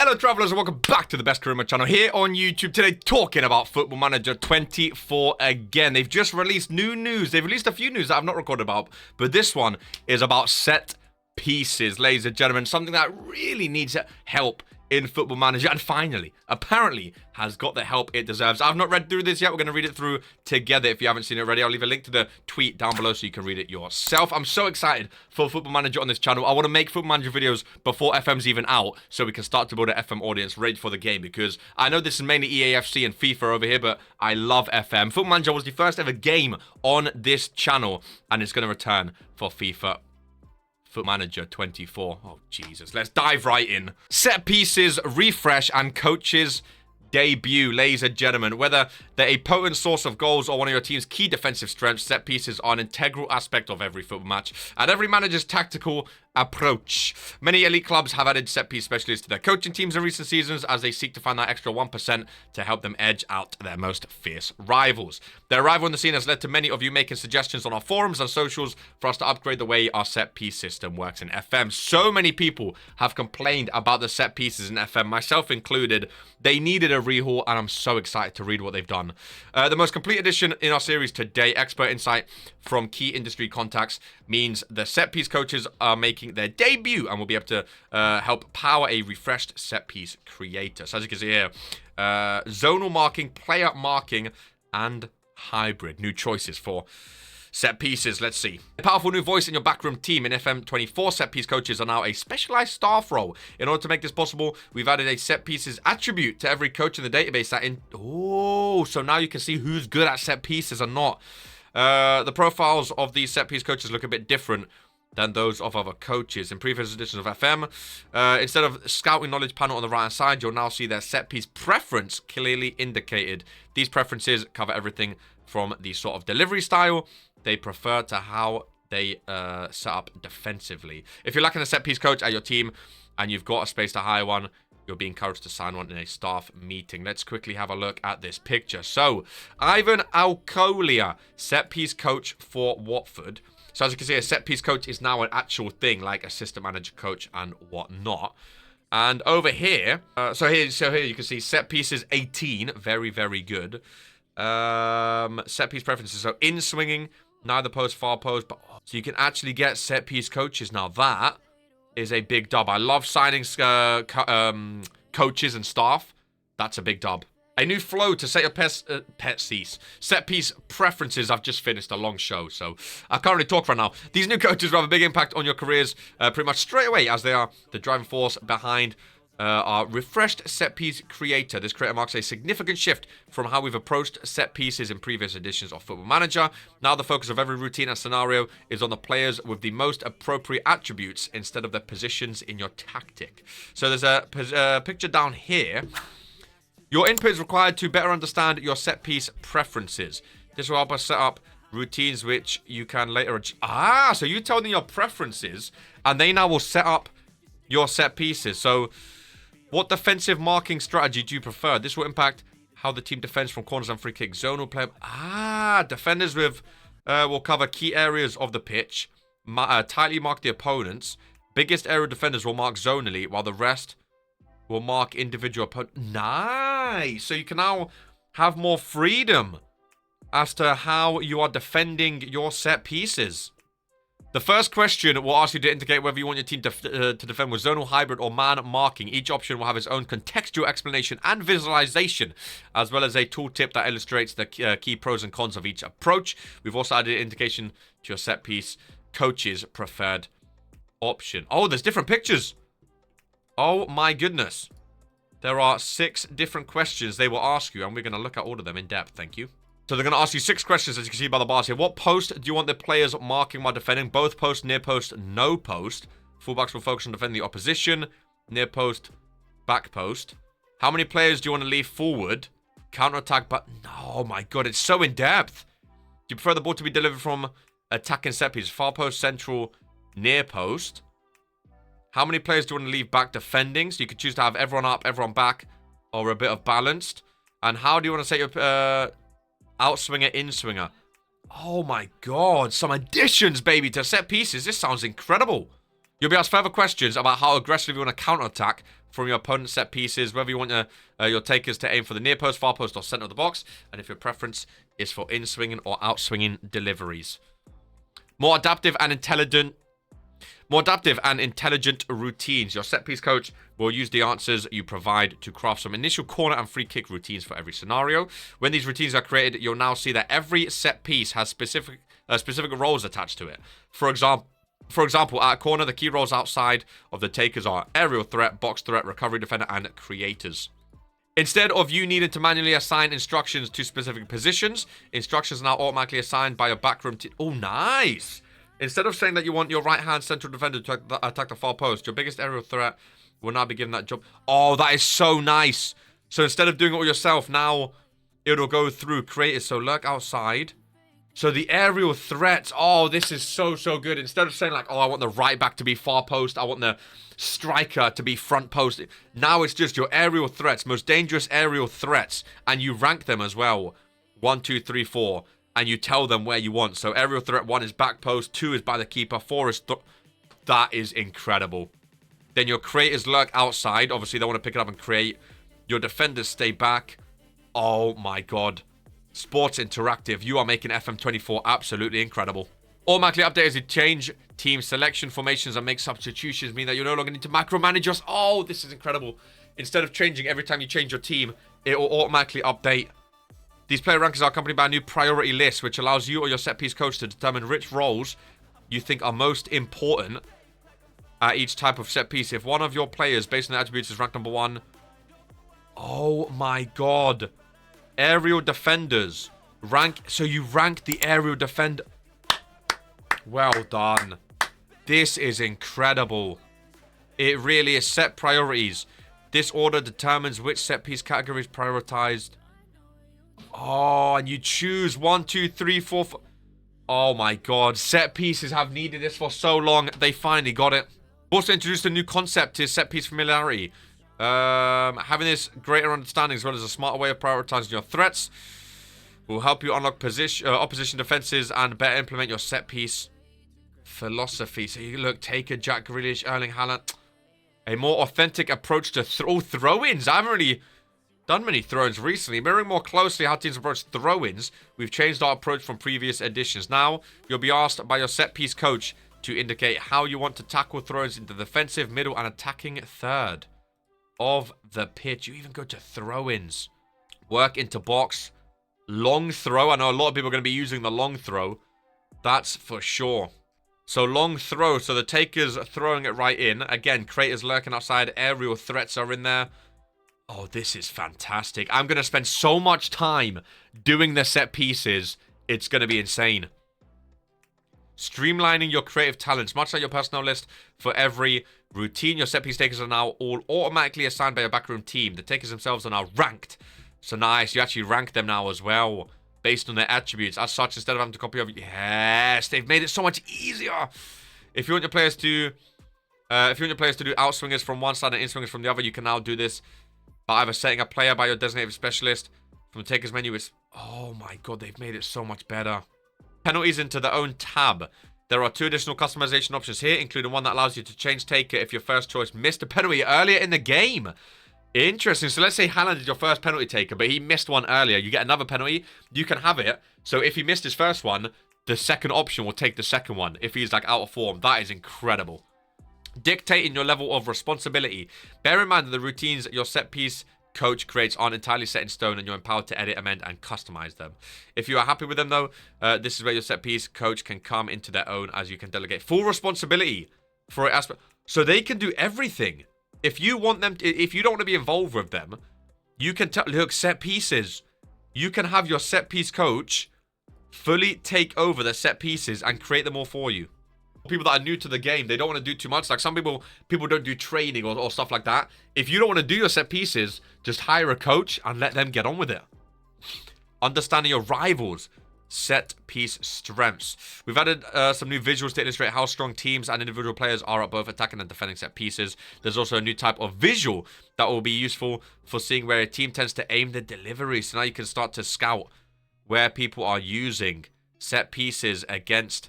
Hello travellers and welcome back to the best career on my channel here on YouTube. Today talking about Football Manager 24 again. They've just released new news. They've released a few news that I've not recorded about, but this one is about set pieces, ladies and gentlemen. Something that really needs help in Football Manager, and finally, apparently, has got the help it deserves. I've not read through this yet. We're going to read it through together. If you haven't seen it already, I'll leave a link to the tweet down below so you can read it yourself. I'm so excited for Football Manager on this channel. I want to make Football Manager videos before FM's even out so we can start to build an FM audience ready for the game, because I know this is mainly EAFC and FIFA over here, but I love FM. Football Manager was the first ever game on this channel, and it's going to return for FIFA Manager 24. Oh, Jesus. Let's dive right in. Set pieces, refresh, and coaches debut, ladies and gentlemen. Whether they're a potent source of goals or one of your team's key defensive strengths, set pieces are an integral aspect of every football match and every manager's tactical approach. Many elite clubs have added set piece specialists to their coaching teams in recent seasons as they seek to find that extra 1% to help them edge out their most fierce rivals. Their arrival on the scene has led to many of you making suggestions on our forums and socials for us to upgrade the way our set piece system works in FM. So many people have complained about the set pieces in FM, myself included. They needed a rehaul, and I'm so excited to read what they've done. The most complete edition in our series today, expert insight from key industry contacts, means the set piece coaches are making their debut and will be able to help power a refreshed set piece creator. So as you can see here, zonal marking, player marking, and hybrid. New choices for set pieces. Let's see. A powerful new voice in your backroom team. In FM24, set piece coaches are now a specialized staff role. In order to make this possible, we've added a set pieces attribute to every coach in the database. So now you can see who's good at set pieces or not. The profiles of these set piece coaches look a bit different than those of other coaches. In previous editions of FM, instead of scouting knowledge panel on the right hand side, you'll now see their set piece preference clearly indicated. These preferences cover everything from the sort of delivery style they prefer to how they set up defensively. If you're lacking a set piece coach at your team and you've got a space to hire one, you'll be encouraged to sign one in a staff meeting. Let's quickly have a look at this picture. So, Ivan Alcolia, set piece coach for Watford. So as you can see, a set piece coach is now an actual thing, like assistant manager coach and whatnot. And over here, so here you can see set pieces 18, very, very good. Set piece preferences, so in swinging, neither post, far post, but so you can actually get set piece coaches now. That is a big dub. I love signing coaches and staff. That's a big dub. A new flow to set your set piece preferences. I've just finished a long show, so I can't really talk right now. These new coaches will have a big impact on your careers pretty much straight away, as they are the driving force behind our refreshed set piece creator. This creator marks a significant shift from how we've approached set pieces in previous editions of Football Manager. Now the focus of every routine and scenario is on the players with the most appropriate attributes instead of the positions in your tactic. So there's a picture down here. Your input is required to better understand your set piece preferences. This will help us set up routines which you can later so you tell them your preferences and they now will set up your set pieces. So what defensive marking strategy do you prefer? This will impact how the team defends from corners and free kicks. Zonal play. Defenders with will cover key areas of the pitch. Tightly mark the opponents. Biggest area defenders will mark zonally, while the rest will mark individual opponents. Nice. So you can now have more freedom as to how you are defending your set pieces. The first question will ask you to indicate whether you want your team to defend with zonal, hybrid, or man marking. Each option will have its own contextual explanation and visualization, as well as a tooltip that illustrates the key pros and cons of each approach. We've also added an indication to your set piece coach's preferred option. Oh, there's different pictures. Oh my goodness. There are 6 different questions they will ask you, and we're going to look at all of them in depth. Thank you. So they're going to ask you 6 questions, as you can see by the bars here. What post do you want the players marking while defending? Both post, near post, no post. Fullbacks will focus on defending the opposition. Near post, back post. How many players do you want to leave forward? Counter-attack, but... Oh my god, it's so in-depth. Do you prefer the ball to be delivered from attacking set piece? Far post, central, near post. How many players do you want to leave back defending? So you could choose to have everyone up, everyone back, or a bit of balanced. And how do you want to set your... outswinger, in-swinger. Oh my god, some additions, baby, to set pieces. This sounds incredible. You'll be asked further questions about how aggressively you want to counterattack from your opponent's set pieces, whether you want your takers to aim for the near post, far post, or center of the box, and if your preference is for in-swinging or out-swinging deliveries. More adaptive and intelligent routines. Your set piece coach will use the answers you provide to craft some initial corner and free kick routines for every scenario. When these routines are created, you'll now see that every set piece has specific roles attached to it. For example, at a corner, the key roles outside of the takers are aerial threat, box threat, recovery defender, and creators. Instead of you needing to manually assign instructions to specific positions, instructions are now automatically assigned by your backroom team. Oh, nice! Instead of saying that you want your right-hand central defender to attack the far post, your biggest aerial threat will now be given that job. Oh, that is so nice. So instead of doing it all yourself, now it'll go through creators. So lurk outside. So the aerial threats, oh, this is so, so good. Instead of saying like, oh, I want the right back to be far post, I want the striker to be front post. Now it's just your aerial threats, most dangerous aerial threats, and you rank them as well. 1, 2, 3, 4, and you tell them where you want. So aerial threat 1 is back post, 2 is by the keeper, 4 is... That is incredible. Then your creators lurk outside. Obviously, they want to pick it up and create. Your defenders stay back. Oh my god. Sports Interactive, you are making FM24 absolutely incredible. Automatically update as you change team selection formations and make substitutions, mean that you no longer need to micromanage us. Oh, this is incredible. Instead of changing every time you change your team, it will automatically update. These player rankings are accompanied by a new priority list, which allows you or your set piece coach to determine which roles you think are most important at each type of set piece. If one of your players, based on the attributes, is ranked number 1, oh my god. Aerial defenders. So you rank the aerial defender. Well done. This is incredible. It really is. Set priorities. This order determines which set piece category is prioritized. Oh, and you choose 1, 2, 3, 4, 5. Oh my god. Set pieces have needed this for so long. They finally got it. Also introduced a new concept is set piece familiarity. Having this greater understanding as well as a smarter way of prioritizing your threats will help you unlock opposition defenses and better implement your set piece philosophy. So you look, Taker, Jack Grealish, Erling Haaland. A more authentic approach to throw-ins. I haven't really done many throw-ins recently. Mirroring more closely how teams approach throw-ins, we've changed our approach from previous editions. Now, you'll be asked by your set piece coach to indicate how you want to tackle throw-ins into the defensive, middle, and attacking third of the pitch. You even go to throw-ins. Work into box. Long throw. I know a lot of people are going to be using the long throw. That's for sure. So long throw. So the takers are throwing it right in. Again, creators lurking outside. Aerial threats are in there. Oh, this is fantastic. I'm going to spend so much time doing the set pieces. It's going to be insane. Streamlining your creative talents. Much like your personnel list for every routine, your set piece takers are now all automatically assigned by your backroom team. The takers themselves are now ranked. So nice. You actually rank them now as well, based on their attributes. As such, instead of having to copy over... Yes, they've made it so much easier. If you want your players to... do outswingers from one side and inswingers from the other, you can now do this by either setting a player by your designated specialist from the takers menu. It's... Oh my god, they've made it so much better. Penalties into their own tab. There are 2 additional customization options here, including one that allows you to change taker if your first choice missed a penalty earlier in the game. Interesting. So let's say Haaland is your first penalty taker, but he missed one earlier. You get another penalty. You can have it. So if he missed his first one, the second option will take the second one if he's like out of form. That is incredible. Dictating your level of responsibility. Bear in mind that the routines your set piece coach creates aren't entirely set in stone, and you're empowered to edit, amend, and customize them. If you are happy with them, though, this is where your set piece coach can come into their own, as you can delegate full responsibility for it. So they can do everything. If you want them, if you don't want to be involved with them, you can look, set pieces. You can have your set piece coach fully take over the set pieces and create them all for you. People that are new to the game, they don't want to do too much. Like some people don't do training or stuff like that. If you don't want to do your set pieces, just hire a coach and let them get on with it. Understanding your rivals. Set piece strengths. We've added some new visuals to illustrate how strong teams and individual players are at both attacking and defending set pieces. There's also a new type of visual that will be useful for seeing where a team tends to aim the delivery. So now you can start to scout where people are using set pieces against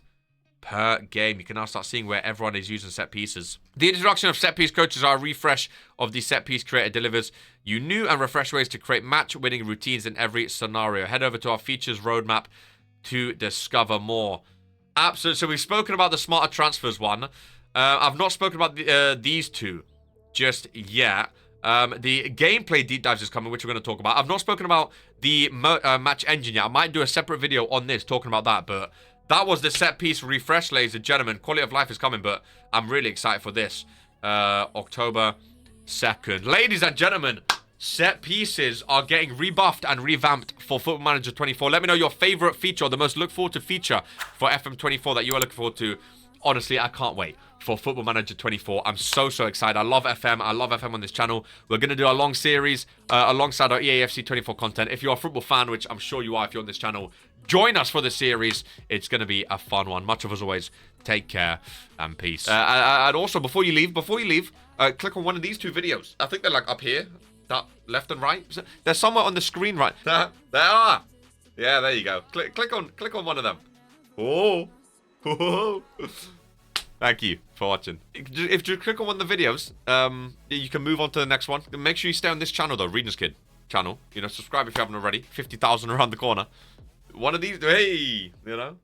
per game. You can now start seeing where everyone is using set pieces. The introduction of set piece coaches are a refresh of the set piece creator delivers you new and refreshed ways to create match-winning routines in every scenario. Head over to our features roadmap to discover more. Absolutely. So we've spoken about the smarter transfers one. I've not spoken about these two just yet. The gameplay deep dives is coming, which we're going to talk about. I've not spoken about the match engine yet. I might do a separate video on this talking about that, but that was the set piece refresh, ladies and gentlemen. Quality of life is coming, but I'm really excited for this. October 2nd. Ladies and gentlemen, set pieces are getting rebuffed and revamped for Football Manager 24. Let me know your favorite feature or the most look forward to feature for FM24 that you are looking forward to. Honestly, I can't wait for Football Manager 24. I'm so excited. I love FM. I love FM on this channel. We're going to do a long series alongside our EAFC 24 content. If you're a football fan, which I'm sure you are if you're on this channel, join us for the series. It's going to be a fun one. Much of as always, take care and peace. And also, before you leave, click on one of these two videos. I think they're like up here, that left and right. They're somewhere on the screen right. There are. Yeah, there you go. Click on one of them. Oh. Thank you for watching. If you click on one of the videos, you can move on to the next one. Make sure you stay on this channel though, Readers Kid channel. You know, subscribe if you haven't already. 50,000 around the corner. One of these, hey, you know.